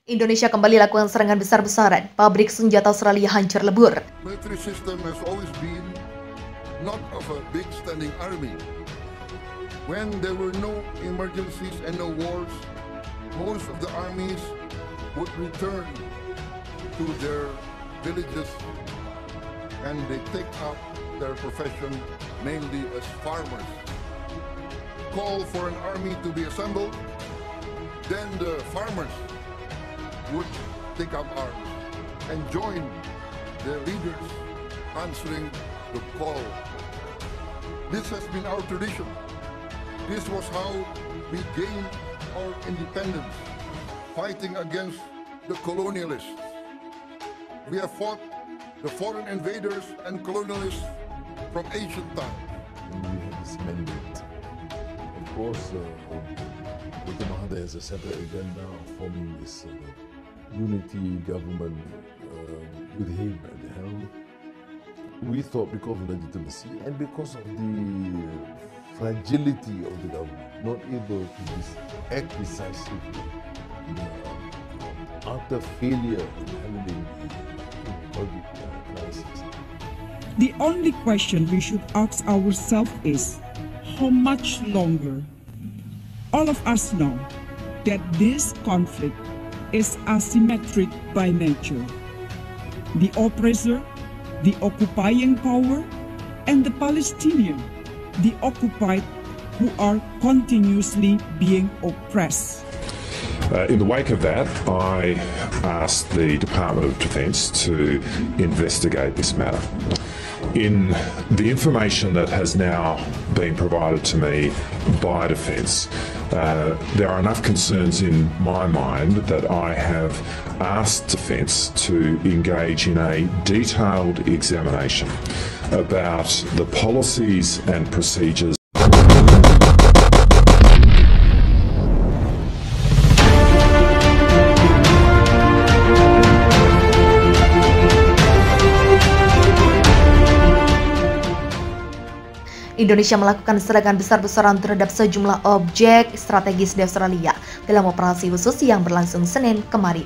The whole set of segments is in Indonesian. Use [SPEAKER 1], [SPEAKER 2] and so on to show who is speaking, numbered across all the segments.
[SPEAKER 1] Indonesia kembali lakukan serangan besar-besaran. Pabrik senjata Australia hancur lebur.
[SPEAKER 2] Military system has always been not of a big standing army. When there were no emergencies and no wars, most of the armies would return to their villages and they take up their profession mainly as farmers. Call for an army to be assembled, then the farmers would take up arms and join their leaders answering the call. This has been our tradition. This was how we gained our independence, fighting against the colonialists. We have fought the foreign invaders and colonialists from ancient times.
[SPEAKER 3] We have this mandate. Of course, Dr. Mahathir has a separate agenda of forming this unity government with him at the helm. We thought because of legitimacy and because of the fragility of the government, not able to act decisively after failure in handling the COVID crisis.
[SPEAKER 4] The only question we should ask ourselves is, how much longer? All of us know that this conflict is asymmetric by nature. The oppressor, the occupying power, and the Palestinian, the occupied, who are continuously being oppressed.
[SPEAKER 5] In the wake of that, I asked the Department of Defence to investigate this matter. In the information that has now been provided to me by Defence, there are enough concerns in my mind that I have asked Defence to engage in a detailed examination about the policies and procedures.
[SPEAKER 1] Indonesia melakukan serangan besar-besaran terhadap sejumlah objek strategis di Australia dalam operasi khusus yang berlangsung Senin kemarin.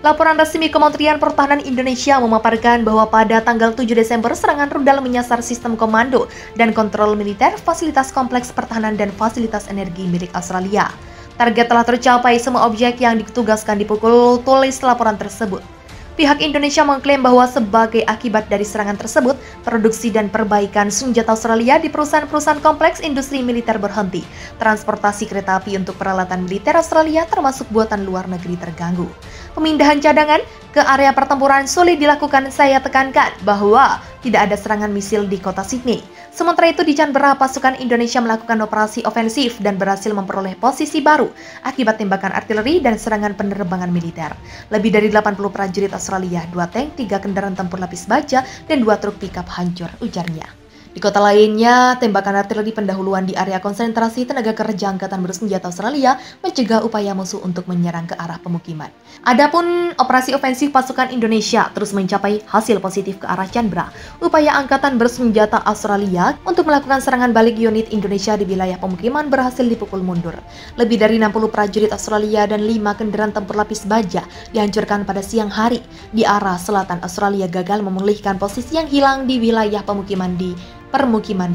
[SPEAKER 1] Laporan resmi Kementerian Pertahanan Indonesia memaparkan bahwa pada tanggal 7 Desember serangan rudal menyasar sistem komando dan kontrol militer, fasilitas kompleks pertahanan dan fasilitas energi milik Australia. Target telah tercapai, semua objek yang ditugaskan dipukul, tulis laporan tersebut. Pihak Indonesia mengklaim bahwa sebagai akibat dari serangan tersebut, produksi dan perbaikan senjata Australia di perusahaan-perusahaan kompleks industri militer berhenti. Transportasi kereta api untuk peralatan militer Australia termasuk buatan luar negeri terganggu. Pemindahan cadangan ke area pertempuran sulit dilakukan. Saya tekankan bahwa tidak ada serangan misil di kota Sydney. Sementara itu di Canberra, pasukan Indonesia melakukan operasi ofensif dan berhasil memperoleh posisi baru akibat tembakan artileri dan serangan penerbangan militer. Lebih dari 80 prajurit Australia, 2 tank, 3 kendaraan tempur lapis baja, dan 2 truk pickup hancur, ujarnya. Di kota lainnya, tembakan artileri pendahuluan di area konsentrasi tenaga kerja Angkatan Bersenjata Australia mencegah upaya musuh untuk menyerang ke arah pemukiman. Adapun operasi ofensif pasukan Indonesia terus mencapai hasil positif ke arah Canberra. Upaya Angkatan Bersenjata Australia untuk melakukan serangan balik unit Indonesia di wilayah pemukiman berhasil dipukul mundur. Lebih dari 60 prajurit Australia dan 5 kendaraan tempur lapis baja dihancurkan pada siang hari. Di arah selatan Australia gagal memulihkan posisi yang hilang di wilayah pemukiman di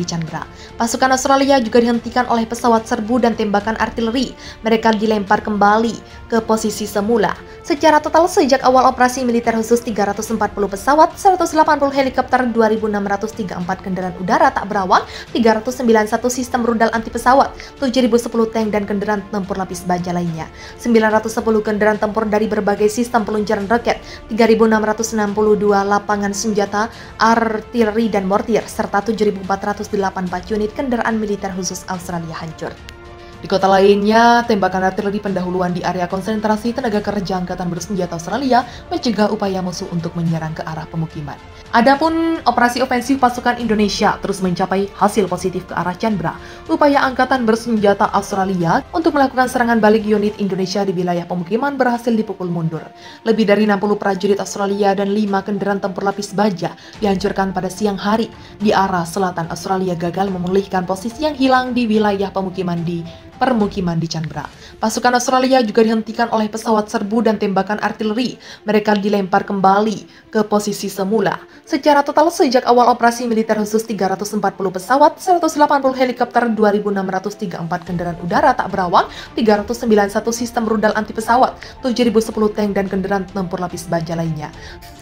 [SPEAKER 1] Canberra. Pasukan Australia juga dihentikan oleh pesawat serbu dan tembakan artileri. Mereka dilempar kembali ke posisi semula. Secara total sejak awal operasi militer khusus 340 pesawat, 180 helikopter, 2.634 kendaraan udara tak berawak, 391 sistem rudal anti pesawat, 7.010 tank dan kendaraan tempur lapis baja lainnya, 910 kendaraan tempur dari berbagai sistem peluncuran roket, 3.662 lapangan senjata, artileri dan mortir, serta 7.484 unit kendaraan militer khusus Australia hancur. Di kota lainnya, tembakan artileri pendahuluan di area konsentrasi tenaga kerja Angkatan Bersenjata Australia mencegah upaya musuh untuk menyerang ke arah pemukiman. Adapun operasi ofensif pasukan Indonesia terus mencapai hasil positif ke arah Canberra. Upaya Angkatan Bersenjata Australia untuk melakukan serangan balik unit Indonesia di wilayah pemukiman berhasil dipukul mundur. Lebih dari 60 prajurit Australia dan 5 kendaraan tempur lapis baja dihancurkan pada siang hari. Di arah selatan Australia gagal memulihkan posisi yang hilang di wilayah pemukiman di permukiman di Canberra. Pasukan Australia juga dihentikan oleh pesawat serbu dan tembakan artileri. Mereka dilempar kembali ke posisi semula. Secara total sejak awal operasi militer khusus 340 pesawat, 180 helikopter, 2.634 kendaraan udara tak berawak, 391 sistem rudal anti pesawat, 7.010 tank dan kendaraan tempur lapis baja lainnya.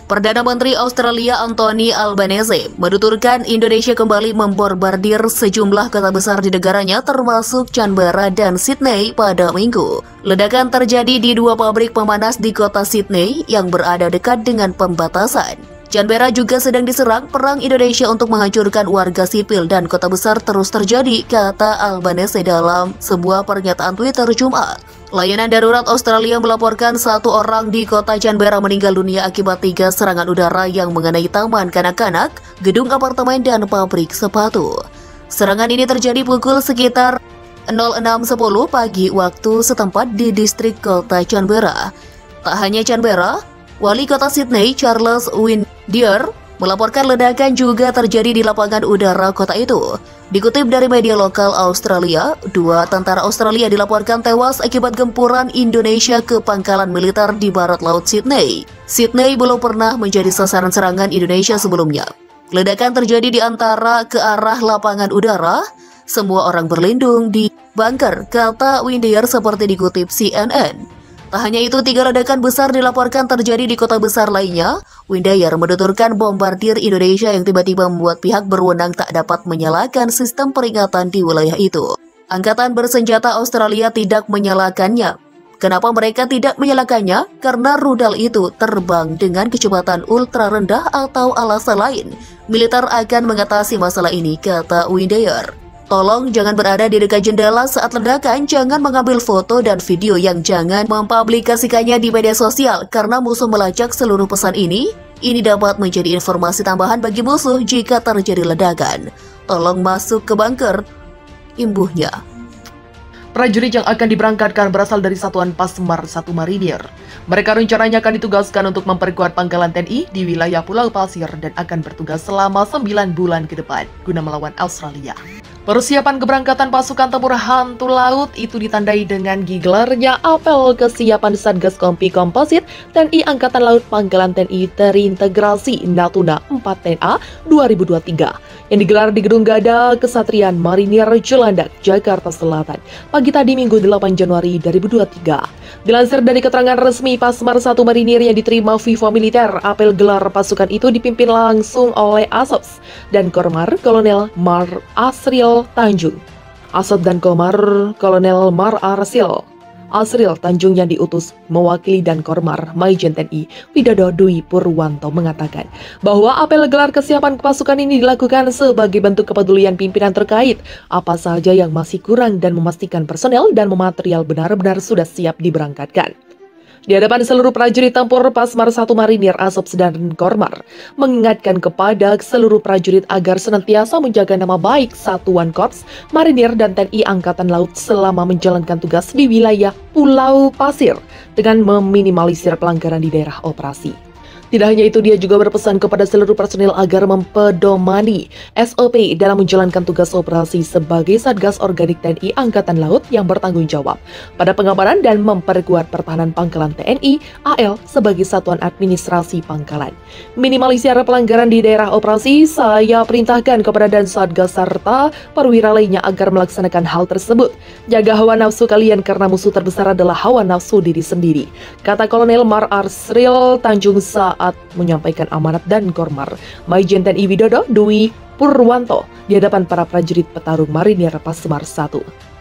[SPEAKER 6] Perdana Menteri Australia Anthony Albanese menuturkan Indonesia kembali membombardir sejumlah kota besar di negaranya termasuk Canberra dan Sydney pada Minggu. Ledakan terjadi di dua pabrik pemanas di kota Sydney yang berada dekat dengan pembatasan. Canberra juga sedang diserang. Perang Indonesia untuk menghancurkan warga sipil dan kota besar terus terjadi, kata Albanese dalam sebuah pernyataan Twitter Jumat. Layanan darurat Australia melaporkan 1 orang di kota Canberra meninggal dunia akibat 3 serangan udara yang mengenai taman kanak-kanak, gedung apartemen, dan pabrik sepatu. Serangan ini terjadi pukul sekitar 06.10 pagi waktu setempat di distrik kota Canberra. Tak hanya Canberra, Wali Kota Sydney, Charles Windeyer, melaporkan ledakan juga terjadi di lapangan udara kota itu. Dikutip dari media lokal Australia, 2 tentara Australia dilaporkan tewas akibat gempuran Indonesia ke pangkalan militer di barat laut Sydney. Sydney belum pernah menjadi sasaran serangan Indonesia sebelumnya. Ledakan terjadi di antara ke arah lapangan udara. Semua orang berlindung di bunker, kata Windeyer seperti dikutip CNN. Tak hanya itu, 3 ledakan besar dilaporkan terjadi di kota besar lainnya. Windeyer menuturkan bombardir Indonesia yang tiba-tiba membuat pihak berwenang tak dapat menyalakan sistem peringatan di wilayah itu. Angkatan bersenjata Australia tidak menyalakannya. Kenapa mereka tidak menyalakannya? Karena rudal itu terbang dengan kecepatan ultra rendah atau alasan lain. Militer akan mengatasi masalah ini, kata Windeyer. Tolong jangan berada di dekat jendela saat ledakan, jangan mengambil foto dan video yang jangan mempublikasikannya di media sosial karena musuh melacak seluruh pesan ini. Ini dapat menjadi informasi tambahan bagi musuh jika terjadi ledakan. Tolong masuk ke bunker, imbuhnya.
[SPEAKER 1] Prajurit yang akan diberangkatkan berasal dari Satuan Pasmar 1 Marinir. Mereka rencananya akan ditugaskan untuk memperkuat pangkalan TNI di wilayah Pulau Pasir dan akan bertugas selama 9 bulan ke depan guna melawan Australia. Persiapan keberangkatan pasukan tempur hantu laut itu ditandai dengan digelarnya apel kesiapan Satgas Kompi Komposit TNI Angkatan Laut Pangkalan TNI Terintegrasi Natuna 4 TNA 2023 yang digelar di Gedung Gada Kesatrian Marinir Cilandak, Jakarta Selatan pagi tadi Minggu 8 Januari 2023. Dilansir dari keterangan resmi Pasmar 1 Marinir yang diterima Viva Militer, apel gelar pasukan itu dipimpin langsung oleh Asops dan Kormar Kolonel Mar Asril Tanjung. Asop dan Komar Kolonel Mar Asril Tanjung yang diutus mewakili dan Kormar Maijen TNI Widodo Dwi Purwanto mengatakan bahwa apel gelar kesiapan pasukan ini dilakukan sebagai bentuk kepedulian pimpinan terkait apa saja yang masih kurang dan memastikan personel dan material benar-benar sudah siap diberangkatkan. Di hadapan seluruh prajurit tempur Pasmar 1 Marinir, Asops dan Kormar mengingatkan kepada seluruh prajurit agar senantiasa menjaga nama baik Satuan Korps Marinir dan TNI Angkatan Laut selama menjalankan tugas di wilayah Pulau Pasir dengan meminimalisir pelanggaran di daerah operasi. Tidak hanya itu, dia juga berpesan kepada seluruh personil agar mempedomani SOP dalam menjalankan tugas operasi sebagai Satgas Organik TNI Angkatan Laut yang bertanggung jawab pada pengamanan dan memperkuat pertahanan pangkalan TNI AL sebagai satuan administrasi pangkalan. Minimalisir pelanggaran di daerah operasi, saya perintahkan kepada dan Satgas serta perwira lainnya agar melaksanakan hal tersebut. Jaga hawa nafsu kalian karena musuh terbesar adalah hawa nafsu diri sendiri, kata Kolonel Mar Asril Tanjung saat menyampaikan amanat dan Kormar Maijen TNI Widodo Dwi Purwanto di hadapan para prajurit petarung Marinir Pasmar 1.